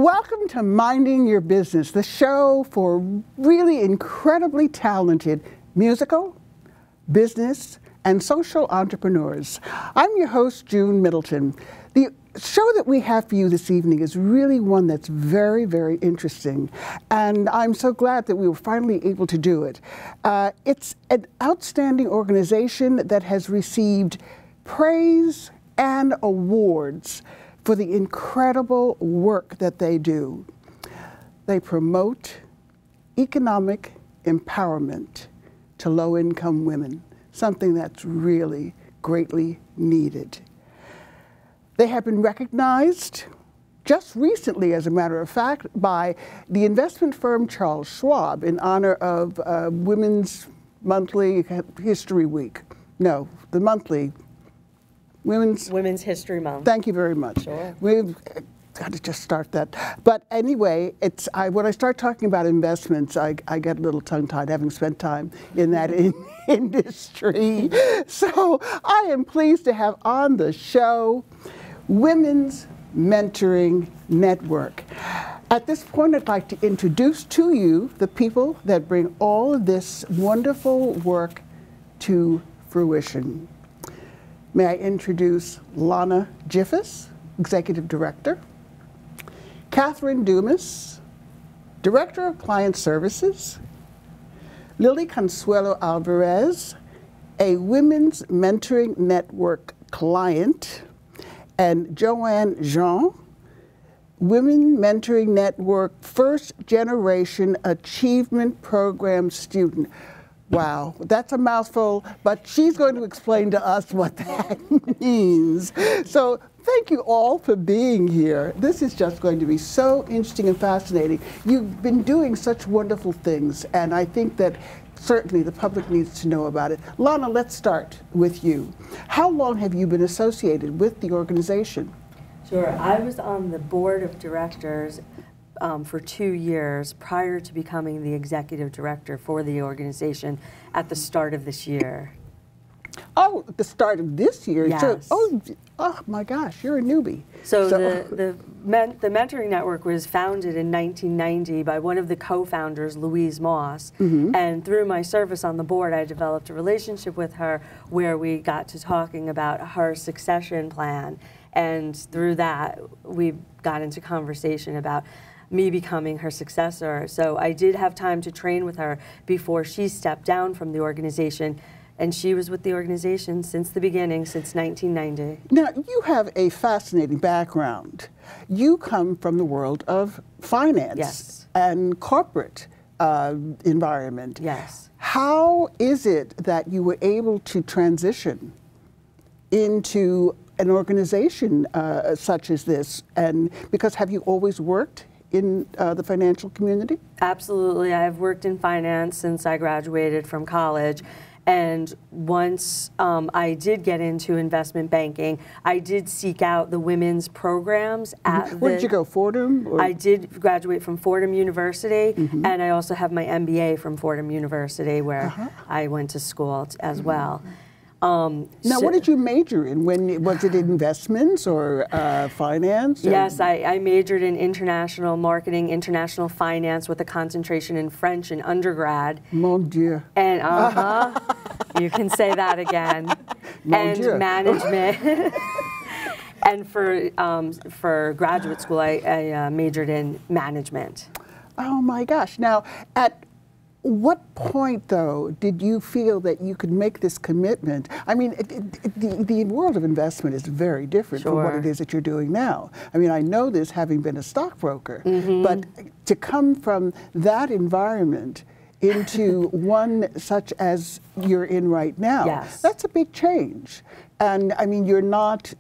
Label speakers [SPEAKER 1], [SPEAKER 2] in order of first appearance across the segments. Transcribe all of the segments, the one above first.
[SPEAKER 1] Welcome to Minding Your Business, the show for really incredibly talented musical, business, and social entrepreneurs. I'm your host, June Middleton. The show that we have for you this evening is really one that's very, very interesting, and I'm so glad that we were finally able to do it. It's an outstanding organization that has received praise and awards for the incredible work that they do. They promote economic empowerment to low-income women, something that's really greatly needed. They have been recognized just recently, as a matter of fact, by the investment firm Charles Schwab in honor of Women's Monthly History Week. No, the monthly Women's History Month. Thank you very much.
[SPEAKER 2] Sure.
[SPEAKER 1] We've got to just start that. But anyway, when I start talking about investments, I get a little tongue-tied, having spent time in that industry. So I am pleased to have on the show Women's Mentoring Network. At this point, I'd like to introduce to you the people that bring all of this wonderful work to fruition. May I introduce Lana Gifas, Executive Director, Catherine Dumas, Director of Client Services, Lily Consuelo Alvarez, a Women's Mentoring Network client, and Joanne Jean, Women Mentoring Network First Generation Achievement Program student. Wow, that's a mouthful, but she's going to explain to us what that means. So thank you all for being here. This is just going to be so interesting and fascinating. You've been doing such wonderful things, and I think that certainly the public needs to know about it. Lana, let's start with you. How long have you been associated with the organization?
[SPEAKER 2] Sure. I was on the board of directors for 2 years prior to becoming the executive director for the organization at the start of this year.
[SPEAKER 1] Oh, at the start of this year?
[SPEAKER 2] Yes.
[SPEAKER 1] So, oh my gosh, you're a newbie.
[SPEAKER 2] So the Mentoring Network was founded in 1990 by one of the co-founders, Louise Moss, and through my service on the board, I developed a relationship with her where we got to talking about her succession plan, and through that, we got into conversation about me becoming her successor. So I did have time to train with her before she stepped down from the organization, and she was with the organization since the beginning, since 1990.
[SPEAKER 1] Now, you have a fascinating background. You come from the world of finance
[SPEAKER 2] Yes.
[SPEAKER 1] and corporate environment.
[SPEAKER 2] Yes.
[SPEAKER 1] How is it that you were able to transition into an organization such as this? And because have you always worked in the financial community?
[SPEAKER 2] Absolutely. I've worked in finance since I graduated from college. And once I did get into investment banking, I did seek out the women's programs at
[SPEAKER 1] Where did you go, Fordham? Or?
[SPEAKER 2] I did graduate from Fordham University, and I also have my MBA from Fordham University, where I went to school as well.
[SPEAKER 1] Now, what did you major in? Was it investments or finance? Or?
[SPEAKER 2] Yes, I majored in international marketing, international finance with a concentration in French in undergrad.
[SPEAKER 1] Mon Dieu.
[SPEAKER 2] And you can say that again.
[SPEAKER 1] Mon Dieu.
[SPEAKER 2] And management. And for graduate school, I majored in management.
[SPEAKER 1] Oh my gosh! Now, at what point, though, did you feel that you could make this commitment? I mean, the world of investment is very different from what it is that you're doing now. I mean, I know this having been a stockbroker, but to come from that environment into one such as you're in right now, that's a big change. And I mean, you're not,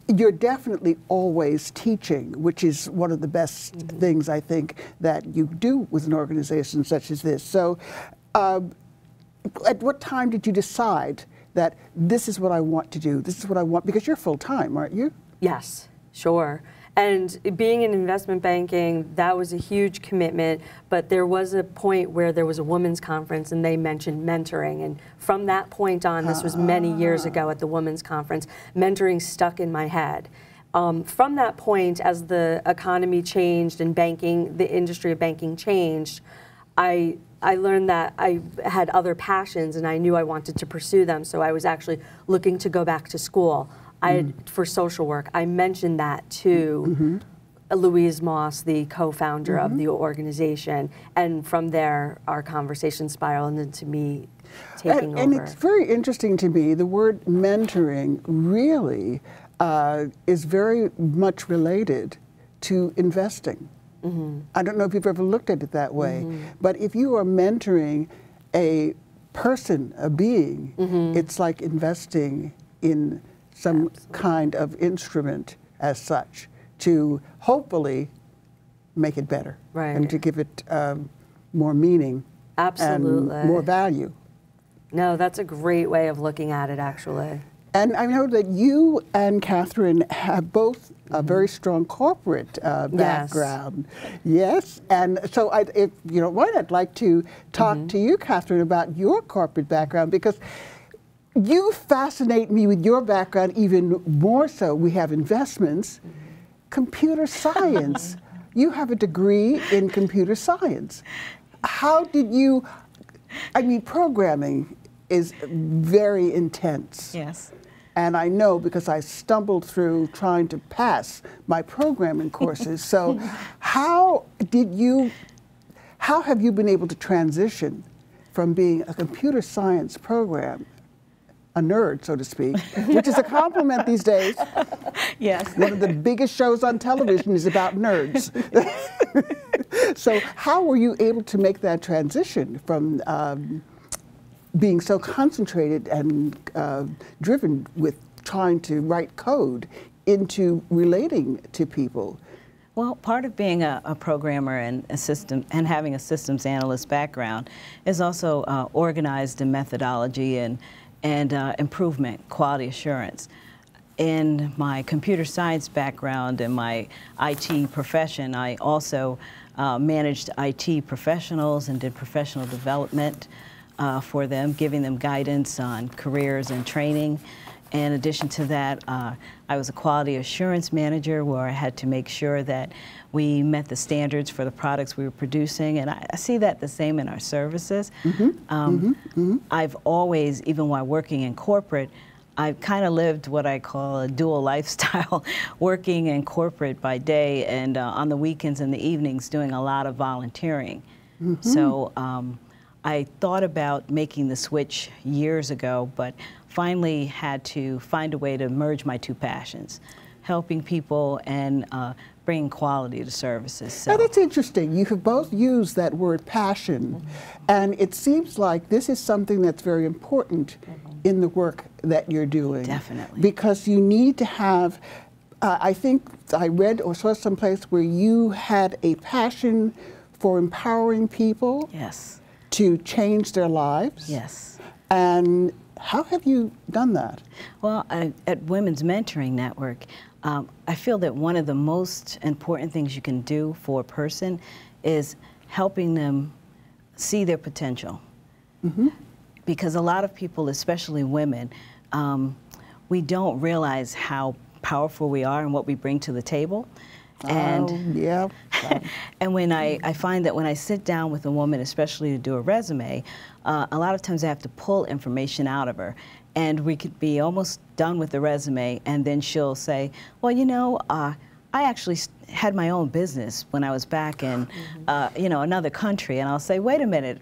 [SPEAKER 1] you're definitely always teaching, which is one of the best things I think that you do with an organization such as this. So at what time did you decide that this is what I want to do, this is what I want, because you're full-time, aren't you?
[SPEAKER 2] Yes, sure. And being in investment banking, that was a huge commitment, but there was a point where there was a women's conference and they mentioned mentoring. And from that point on, this was many years ago at the women's conference, mentoring stuck in my head. From that point, as the economy changed and banking, the industry of banking changed, I learned that I had other passions and I knew I wanted to pursue them. So I was actually looking to go back to school for social work. I mentioned that to Louise Moss, the co-founder of the organization, and from there our conversation spiraled into me taking over.
[SPEAKER 1] And it's very interesting to me, the word mentoring really is very much related to investing. I don't know if you've ever looked at it that way, but if you are mentoring a person, a being, it's like investing in some kind of instrument as such to hopefully make it better and to give it more meaning and more value.
[SPEAKER 2] No, that's a great way of looking at it, actually.
[SPEAKER 1] And I know that you and Catherine have both a very strong corporate background. Yes. And so if you don't mind, I'd like to talk to you, Catherine, about your corporate background, because you fascinate me with your background even more so. We have investments, computer science. You have a degree in computer science. How did you, I mean, programming is very intense.
[SPEAKER 3] Yes.
[SPEAKER 1] And I know because I stumbled through trying to pass my programming courses. So how have you been able to transition from being a computer science program, a nerd, so to speak, which is a compliment these days.
[SPEAKER 3] Yes.
[SPEAKER 1] One of the biggest shows on television is about nerds. So how were you able to make that transition from being so concentrated and driven with trying to write code into relating to people?
[SPEAKER 3] Well, part of being a programmer and having a systems analyst background is also organized in methodology and improvement, quality assurance. In my computer science background and my IT profession, I also managed IT professionals and did professional development for them, giving them guidance on careers and training. In addition to that, I was a quality assurance manager where I had to make sure that we met the standards for the products we were producing, and I see that the same in our services. I've always, even while working in corporate, I've kind of lived what I call a dual lifestyle, working in corporate by day and on the weekends and the evenings doing a lot of volunteering. So I thought about making the switch years ago, but finally had to find a way to merge my two passions, helping people and bringing quality to services. So.
[SPEAKER 1] And it's interesting. You have both used that word passion, and it seems like this is something that's very important in the work that you're doing.
[SPEAKER 3] Definitely.
[SPEAKER 1] Because you need to have, I think I read or saw someplace where you had a passion for empowering people.
[SPEAKER 3] Yes.
[SPEAKER 1] To change their lives.
[SPEAKER 3] Yes.
[SPEAKER 1] And how have you done that?
[SPEAKER 3] Well, at Women's Mentoring Network, I feel that one of the most important things you can do for a person is helping them see their potential. Because a lot of people, especially women, we don't realize how powerful we are and what we bring to the table. And
[SPEAKER 1] yeah.
[SPEAKER 3] And when I find that when I sit down with a woman, especially to do a resume, a lot of times I have to pull information out of her. And we could be almost done with the resume, and then she'll say, well, you know, I actually had my own business when I was back in, you know, another country. And I'll say, wait a minute.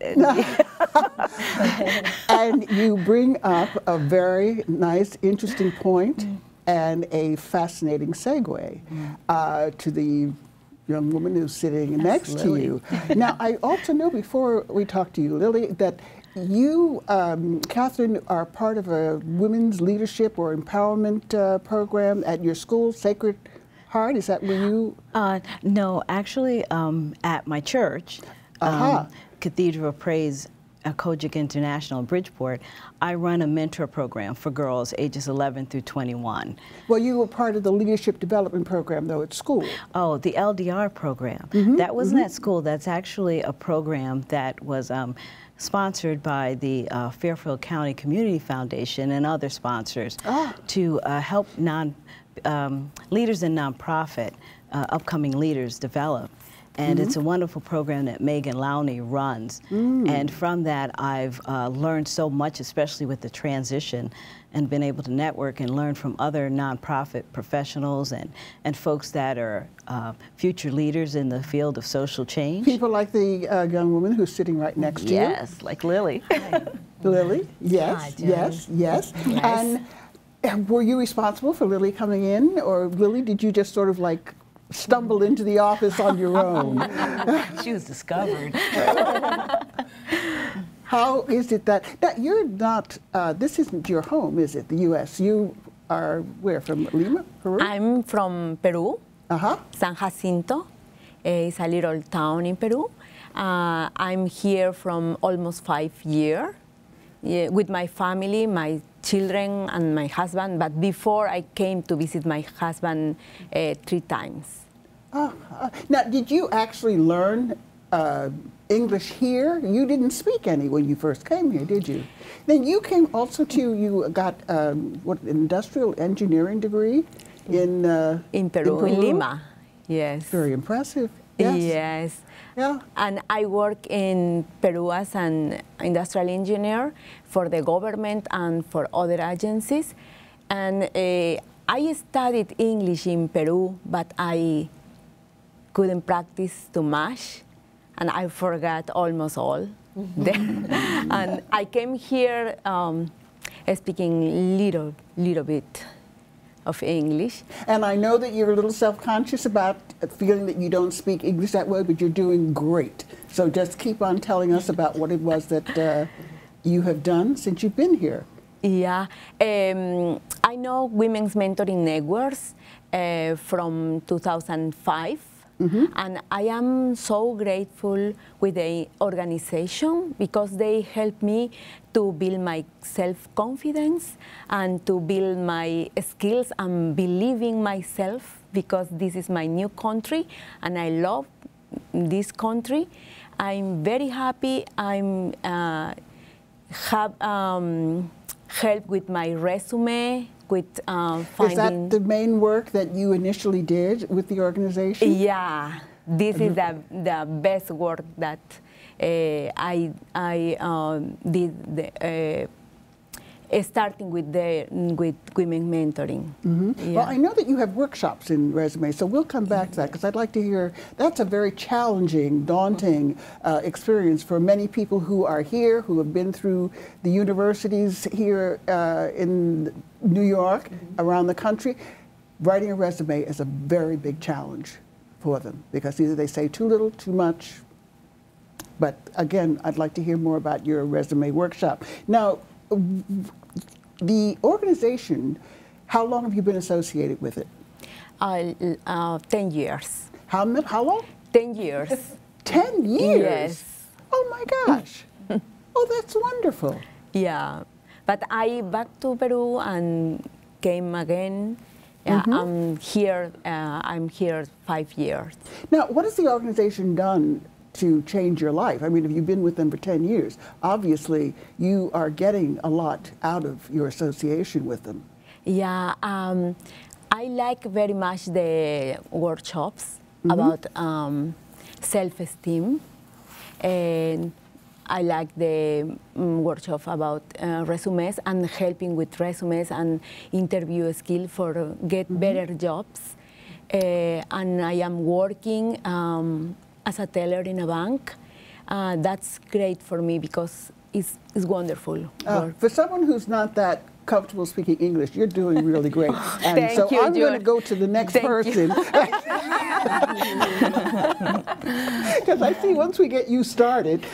[SPEAKER 1] And you bring up a very nice, interesting point and a fascinating segue to the young woman who's sitting next to you. Now, I also know before we talk to you, Lily, that you, Catherine, are part of a women's leadership or empowerment program at your school, Sacred Heart. Is that where you?
[SPEAKER 3] No, actually, at my church, Cathedral of Praise, Kojic International in Bridgeport, I run a mentor program for girls ages 11 through 21.
[SPEAKER 1] Well, you were part of the leadership development program, though, at school.
[SPEAKER 3] Oh, the LDR program. That wasn't at school. That's actually a program that was sponsored by the Fairfield County Community Foundation and other sponsors to help leaders in nonprofit, upcoming leaders develop. And it's a wonderful program that Megan Lowney runs. And from that, I've learned so much, especially with the transition, and been able to network and learn from other nonprofit professionals and folks that are future leaders in the field of social change.
[SPEAKER 1] People like the young woman who's sitting right next to you.
[SPEAKER 3] Yes, like Lily.
[SPEAKER 1] Lily, yes,
[SPEAKER 4] Hi,
[SPEAKER 1] yes, yes.
[SPEAKER 4] Yes.
[SPEAKER 1] And were you responsible for Lily coming in? Or Lily, did you just sort of like stumble into the office on your own?
[SPEAKER 3] She was discovered.
[SPEAKER 1] How is it that, now you're not, this isn't your home, is it, the U.S.? You are where, from Lima, Peru?
[SPEAKER 4] I'm from Peru,
[SPEAKER 1] Uh-huh.
[SPEAKER 4] San Jacinto. It's a little town in Peru. I'm here from almost 5 years with my family, my children, and my husband. But before, I came to visit my husband 3 times.
[SPEAKER 1] Now, did you actually learn English here? You didn't speak any when you first came here, did you? Then you came also to, you got what, an industrial engineering degree in
[SPEAKER 4] Peru, in Lima. Yes.
[SPEAKER 1] Very impressive. Yes.
[SPEAKER 4] Yes.
[SPEAKER 1] Yeah.
[SPEAKER 4] And I work in Peru as an industrial engineer for the government and for other agencies. And I studied English in Peru, but I couldn't practice too much, and I forgot almost all. And I came here speaking little bit of English.
[SPEAKER 1] And I know that you're a little self-conscious about feeling that you don't speak English that way, but you're doing great. So just keep on telling us about what it was that you have done since you've been here.
[SPEAKER 4] Yeah, I know Women's Mentoring Networks from 2005. And I am so grateful with the organization because they helped me to build my self-confidence and to build my skills and believing myself, because this is my new country and I love this country. I'm very happy. I'm have help with my resume, with finding...
[SPEAKER 1] Is that the main work that you initially did with the organization?
[SPEAKER 4] Yeah, this is the best work that I did, starting with women mentoring. Yeah.
[SPEAKER 1] Well, I know that you have workshops in Resume, so we'll come back to that because I'd like to hear, that's a very challenging, daunting experience for many people who are here, who have been through the universities here in New York, around the country. Writing a resume is a very big challenge for them because either they say too little, too much. But again, I'd like to hear more about your resume workshop. Now, the organization, how long have you been associated with it?
[SPEAKER 4] 10 years.
[SPEAKER 1] How long?
[SPEAKER 4] 10 years.
[SPEAKER 1] 10 years?
[SPEAKER 4] Yes.
[SPEAKER 1] Oh my gosh. Oh, that's wonderful.
[SPEAKER 4] Yeah, but I back to Peru and came again. I'm here 5 years.
[SPEAKER 1] Now, what has the organization done to change your life? I mean, if you've been with them for 10 years, obviously you are getting a lot out of your association with them.
[SPEAKER 4] Yeah, I like very much the workshops about self-esteem, and I like the workshop about resumes and helping with resumes and interview skill for get better jobs. And I am working as a teller in a bank. That's great for me because it's wonderful.
[SPEAKER 1] For someone who's not that comfortable speaking English, you're doing really great. And
[SPEAKER 4] Thank
[SPEAKER 1] so
[SPEAKER 4] you,
[SPEAKER 1] I'm going to
[SPEAKER 4] June.
[SPEAKER 1] go to the next person. Because I see once we get you started.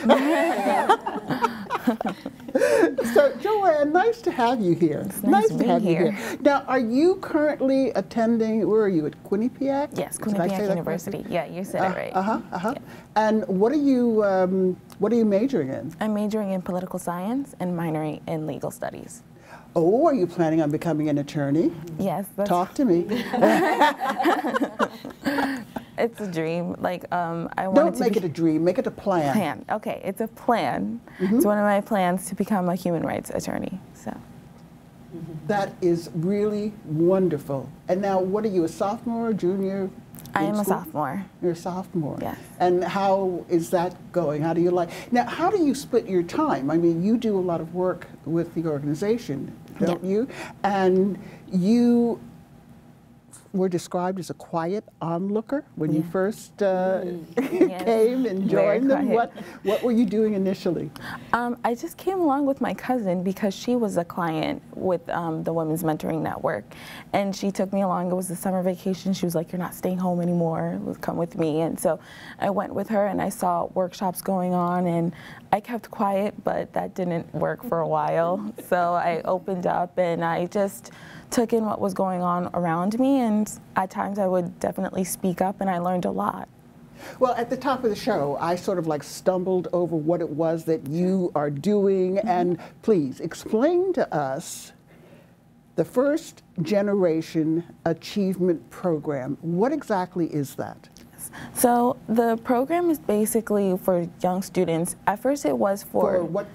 [SPEAKER 1] So, Joanne, nice to have you here.
[SPEAKER 5] It's nice to
[SPEAKER 1] have
[SPEAKER 5] be
[SPEAKER 1] you
[SPEAKER 5] here.
[SPEAKER 1] here. Now, are you currently attending, where are you, at Quinnipiac?
[SPEAKER 5] Yes,
[SPEAKER 1] Did I say
[SPEAKER 5] Quinnipiac
[SPEAKER 1] that
[SPEAKER 5] University.
[SPEAKER 1] correctly?
[SPEAKER 5] Yeah, you said it right.
[SPEAKER 1] Yeah. And what are you majoring in?
[SPEAKER 5] I'm majoring in political science and minoring in legal studies.
[SPEAKER 1] Oh, are you planning on becoming an attorney?
[SPEAKER 5] Yes.
[SPEAKER 1] Talk to me.
[SPEAKER 5] It's a dream. Like I wanted
[SPEAKER 1] Don't
[SPEAKER 5] to
[SPEAKER 1] make it a dream. Make it a plan.
[SPEAKER 5] plan. Okay, it's a plan. It's one of my plans to become a human rights attorney. So.
[SPEAKER 1] That is really wonderful. And now, what are you, a sophomore, junior?
[SPEAKER 5] I am a
[SPEAKER 1] school?
[SPEAKER 5] sophomore.
[SPEAKER 1] You're a sophomore.
[SPEAKER 5] Yes.
[SPEAKER 1] And how is that going? How do you like? Now, how do you split your time? I mean, you do a lot of work with the organization, don't you? And you were described as a quiet onlooker when you first came and joined them. What were you doing initially?
[SPEAKER 5] I just came along with my cousin because she was a client with the Women's Mentoring Network. And she took me along. It was the summer vacation. She was like, "You're not staying home anymore. Come with me." And so I went with her and I saw workshops going on. And I kept quiet, but that didn't work for a while. So I opened up and I just took in what was going on around me, and at times I would definitely speak up, and I learned a lot.
[SPEAKER 1] Well, at the top of the show, I sort of like stumbled over what it was that you are doing, and please explain to us the First Generation Achievement Program. What exactly is that?
[SPEAKER 5] So the program is basically for young students. At first it was for
[SPEAKER 1] what?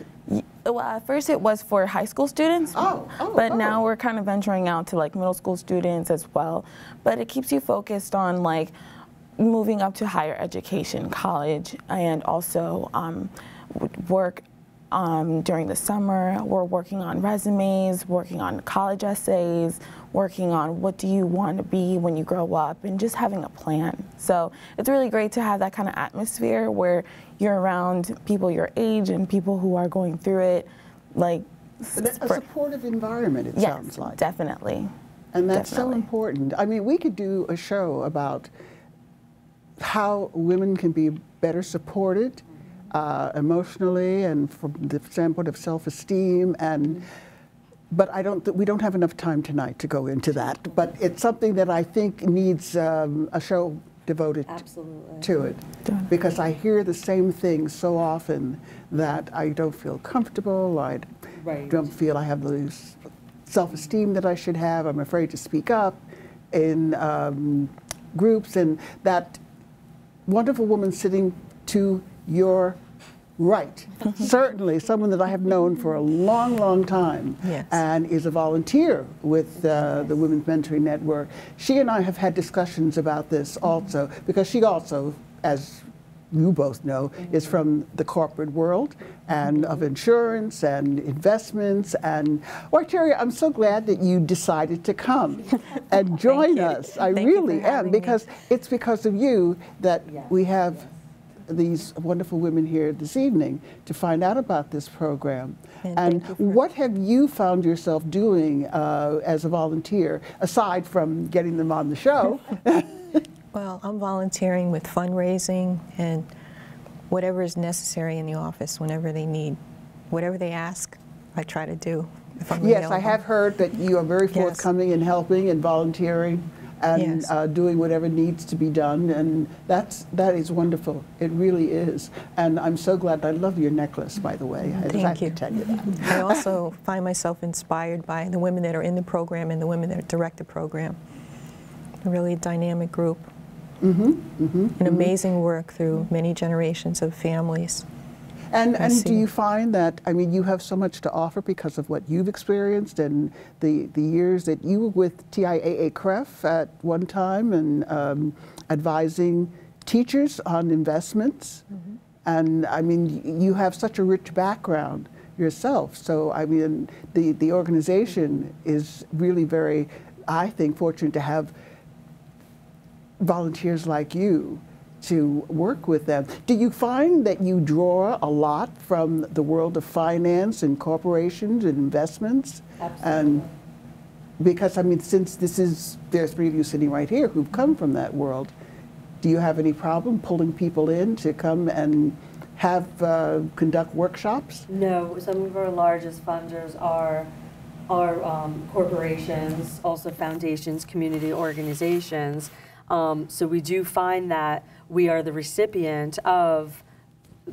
[SPEAKER 5] Well, at first it was for high school students, but now we're kind of venturing out to like middle school students as well. But it keeps you focused on like moving up to higher education, college, and also work during the summer. We're working on resumes, working on college essays, working on what do you want to be when you grow up, and just having a plan. So it's really great to have that kind of atmosphere where you're around people your age and people who are going through it, like
[SPEAKER 1] a supportive environment, it sounds like.
[SPEAKER 5] Definitely.
[SPEAKER 1] And that's so important. I mean, we could do a show about how women can be better supported emotionally and from the standpoint of self-esteem, and but we don't have enough time tonight to go into that. But it's something that I think needs a show devoted to it, because I hear the same things so often that I don't feel comfortable. I don't feel I have the self-esteem that I should have. I'm afraid to speak up in groups, and that wonderful woman sitting to your right, certainly someone that I have known for a long, long time, and is a volunteer with the Women's Mentoring Network. She and I have had discussions about this also, because she also, as you both know, is from the corporate world and of insurance and investments. And Arteria, I'm so glad that you decided to come and join us. I really am, because it's because of you that we have these wonderful women here this evening to find out about this program. And what have you found yourself doing as a volunteer, aside from getting them on the show?
[SPEAKER 6] Well, I'm volunteering with fundraising and whatever is necessary in the office whenever they need. Whatever they ask, I try to do. If I'm available.
[SPEAKER 1] I have heard that you are very forthcoming in helping and volunteering and doing whatever needs to be done, and that is wonderful. It really is. And I'm so glad. I love your necklace, by the way.
[SPEAKER 6] Thank you.
[SPEAKER 1] To tell you that.
[SPEAKER 6] I also find myself inspired by the women that are in the program and the women that direct the program. A really dynamic group. An amazing work through many generations of families.
[SPEAKER 1] And do you find that, I mean, you have so much to offer because of what you've experienced and the years that you were with TIAA-CREF at one time and advising teachers on investments. And I mean, you have such a rich background yourself. So I mean, the organization is really very, I think, fortunate to have volunteers like you to work with them. Do you find that you draw a lot from the world of finance and corporations and investments?
[SPEAKER 2] Absolutely.
[SPEAKER 1] And because, I mean, since there's three of you sitting right here who've come from that world, do you have any problem pulling people in to come and have conduct workshops?
[SPEAKER 2] No, some of our largest funders are corporations, also foundations, community organizations. So we do find that we are the recipient of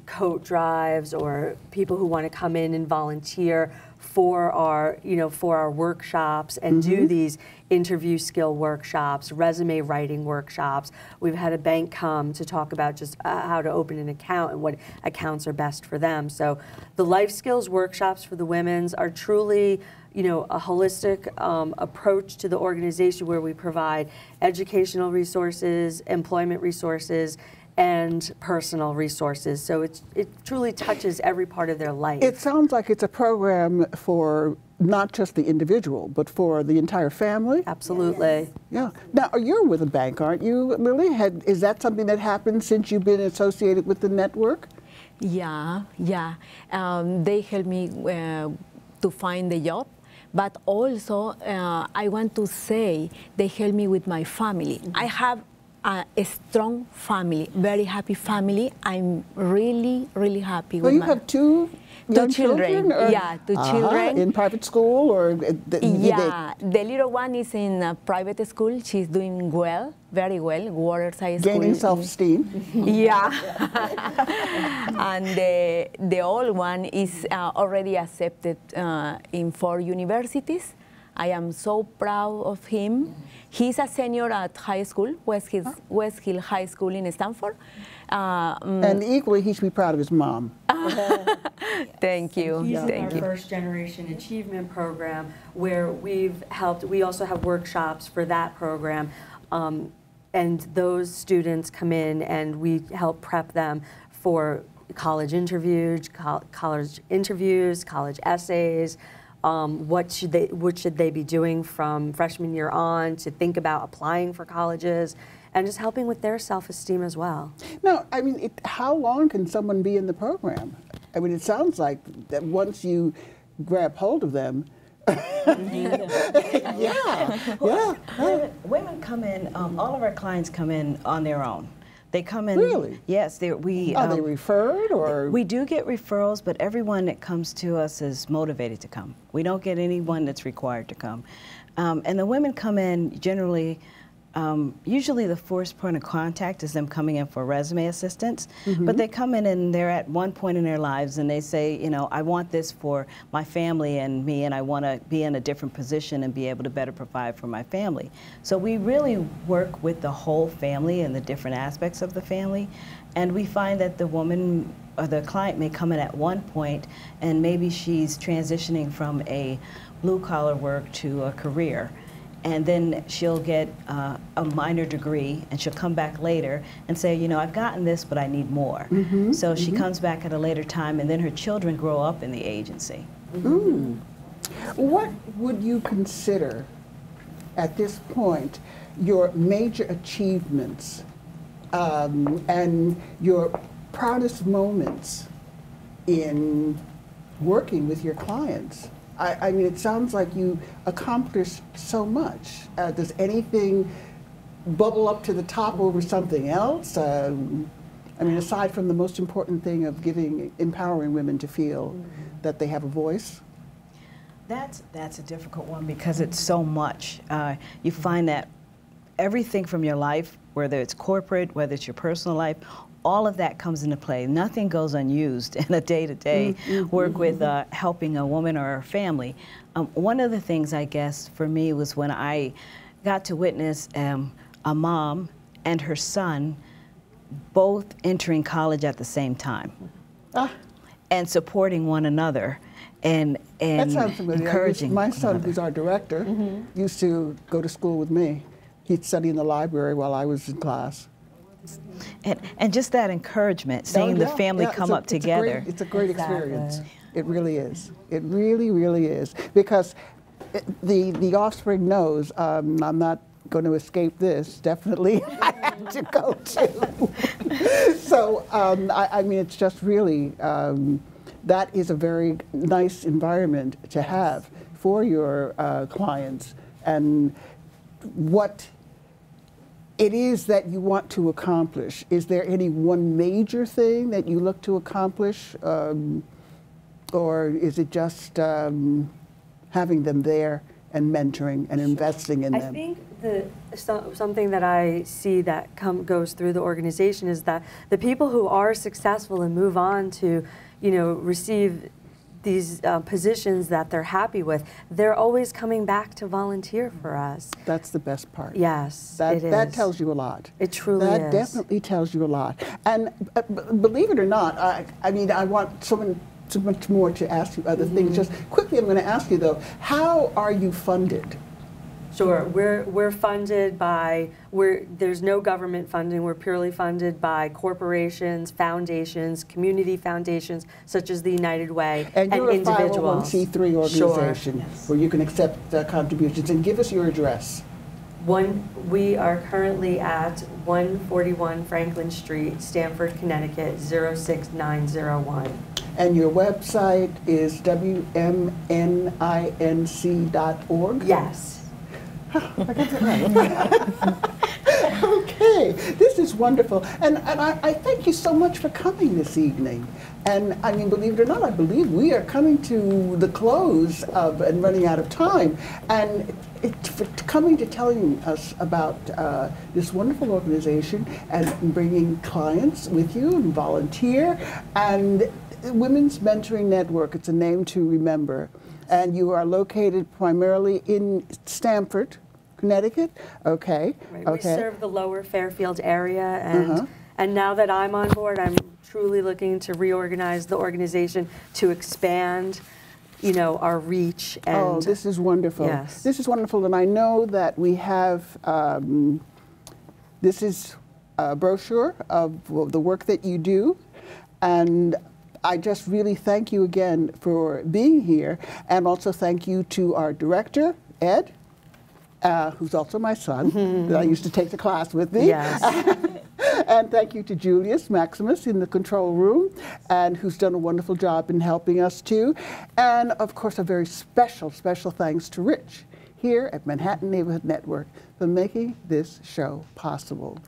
[SPEAKER 2] coat drives or people who want to come in and volunteer for our, for our workshops and do these interview skill workshops, resume writing workshops. We've had a bank come to talk about just how to open an account and what accounts are best for them. So the life skills workshops for the women's are truly, a holistic approach to the organization where we provide educational resources, employment resources, and personal resources. So it truly touches every part of their life.
[SPEAKER 1] It sounds like it's a program for not just the individual, but for the entire family.
[SPEAKER 2] Absolutely.
[SPEAKER 1] Yeah. Now, you're with a bank, aren't you, Lily? Is that something that happened since you've been associated with the network?
[SPEAKER 4] Yeah. They helped me to find the job. But also, I want to say they helped me with my family. I have a strong family, very happy family. I'm really, really happy with
[SPEAKER 1] you have two young
[SPEAKER 4] children.
[SPEAKER 1] Or?
[SPEAKER 4] Yeah, two children.
[SPEAKER 1] In private school or?
[SPEAKER 4] The little one is in a private school. She's doing well, very well, Waterside School.
[SPEAKER 1] Gaining self-esteem.
[SPEAKER 4] Yeah. And the old one is already accepted in 4 universities. I am so proud of him. He's a senior at high school, West Hill High School in Stanford.
[SPEAKER 1] And equally, he should be proud of his mom.
[SPEAKER 4] Thank you.
[SPEAKER 2] He's in
[SPEAKER 4] Thank
[SPEAKER 2] our
[SPEAKER 4] you.
[SPEAKER 2] First Generation Achievement Program, where we've helped. We also have workshops for that program, and those students come in, and we help prep them for college interviews, college essays. What should they be doing from freshman year on to think about applying for colleges, and just helping with their self-esteem as well.
[SPEAKER 1] Now, I mean, how long can someone be in the program? I mean, it sounds like that once you grab hold of them.
[SPEAKER 3] Women come in. All of our clients come in on their own. They come in.
[SPEAKER 1] Really?
[SPEAKER 3] Yes.
[SPEAKER 1] Are they referred or?
[SPEAKER 3] We do get referrals, but everyone that comes to us is motivated to come. We don't get anyone that's required to come. And the women come in generally, usually the first point of contact is them coming in for resume assistance, but they come in and they're at one point in their lives and they say, I want this for my family and me, and I want to be in a different position and be able to better provide for my family. So we really work with the whole family and the different aspects of the family, and we find that the woman or the client may come in at one point and maybe she's transitioning from a blue-collar work to a career. And then she'll get a minor degree, and she'll come back later and say, I've gotten this, but I need more. So she comes back at a later time, and then her children grow up in the agency.
[SPEAKER 1] What would you consider, at this point, your major achievements and your proudest moments in working with your clients? I mean, it sounds like you accomplished so much. Does anything bubble up to the top over something else? I mean, aside from the most important thing of empowering women to feel that they have a voice?
[SPEAKER 3] That's a difficult one because it's so much. You find that everything from your life, whether it's corporate, whether it's your personal life, all of that comes into play. Nothing goes unused in a day-to-day work with helping a woman or her family. One of the things, I guess, for me was when I got to witness a mom and her son both entering college at the same time and supporting one another and
[SPEAKER 1] that sounds familiar.
[SPEAKER 3] encouraging
[SPEAKER 1] My son, who's our director, used to go to school with me. He'd study in the library while I was in class.
[SPEAKER 3] And just that encouragement, seeing the family come up together.
[SPEAKER 1] It's a great experience. It really is. It really, really is. Because the offspring knows I'm not going to escape this. Definitely I have to go too. So, I mean, it's just really, that is a very nice environment to have for your clients. And what it is that you want to accomplish. Is there any one major thing that you look to accomplish, or is it just having them there and mentoring and investing in them?
[SPEAKER 2] I think something that I see that goes through the organization is that the people who are successful and move on to, receive these positions that they're happy with, they're always coming back to volunteer for us.
[SPEAKER 1] That's the best part.
[SPEAKER 2] Yes,
[SPEAKER 1] it
[SPEAKER 2] is.
[SPEAKER 1] That tells you a lot.
[SPEAKER 2] It truly
[SPEAKER 1] is. That
[SPEAKER 2] is.
[SPEAKER 1] definitely tells you a lot. And believe it or not, I mean, I want so much more to ask you other things. Just quickly, I'm going to ask you though, how are you funded?
[SPEAKER 2] Sure, we're funded by, there's no government funding, we're purely funded by corporations, foundations, community foundations, such as the United Way, and individuals.
[SPEAKER 1] And you're a 501c3 organization where you can accept contributions. And give us your address.
[SPEAKER 2] We are currently at 141 Franklin Street, Stamford, Connecticut, 06901.
[SPEAKER 1] And your website is WMNINC.org?
[SPEAKER 2] Yes.
[SPEAKER 1] I got that right. Okay, this is wonderful. And I thank you so much for coming this evening. And I mean, believe it or not, I believe we are coming to the close of and running out of time. And for coming to telling us about this wonderful organization and bringing clients with you and volunteer. And Women's Mentoring Network, it's a name to remember. And you are located primarily in Stamford, Connecticut? Okay.
[SPEAKER 2] Right. We serve the lower Fairfield area, and now that I'm on board, I'm truly looking to reorganize the organization to expand, our reach. And
[SPEAKER 1] this is wonderful.
[SPEAKER 2] Yes.
[SPEAKER 1] This is wonderful, and I know that we have, this is a brochure of the work that you do, and I just really thank you again for being here, and also thank you to our director, Ed, who's also my son, that I used to take the class with me.
[SPEAKER 2] Yes.
[SPEAKER 1] And thank you to Julius Maximus in the control room, and who's done a wonderful job in helping us too. And of course, a very special thanks to Rich here at Manhattan Neighborhood Network for making this show possible.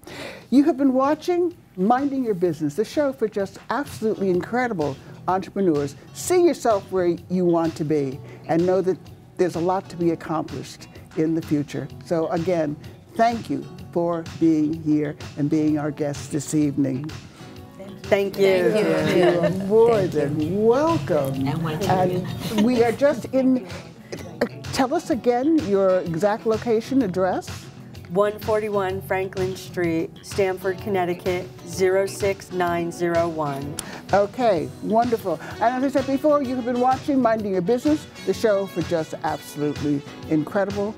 [SPEAKER 1] You have been watching Minding Your Business, the show for just absolutely incredible entrepreneurs. See yourself where you want to be and know that there's a lot to be accomplished in the future. So again, thank you for being here and being our guest this evening.
[SPEAKER 2] Thank you.
[SPEAKER 1] Thank you. You are more than welcome. And we are just in, tell us again your exact location, address.
[SPEAKER 2] 141 Franklin Street, Stamford, Connecticut, 06901.
[SPEAKER 1] Okay, wonderful. And as I said before, you have been watching Minding Your Business, the show for just absolutely incredible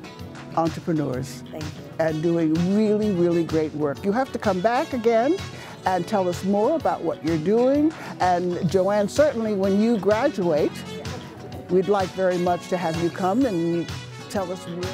[SPEAKER 1] entrepreneurs.
[SPEAKER 2] Thank you.
[SPEAKER 1] And doing really, really great work. You have to come back again and tell us more about what you're doing. And Joanne, certainly when you graduate, we'd like very much to have you come and tell us where.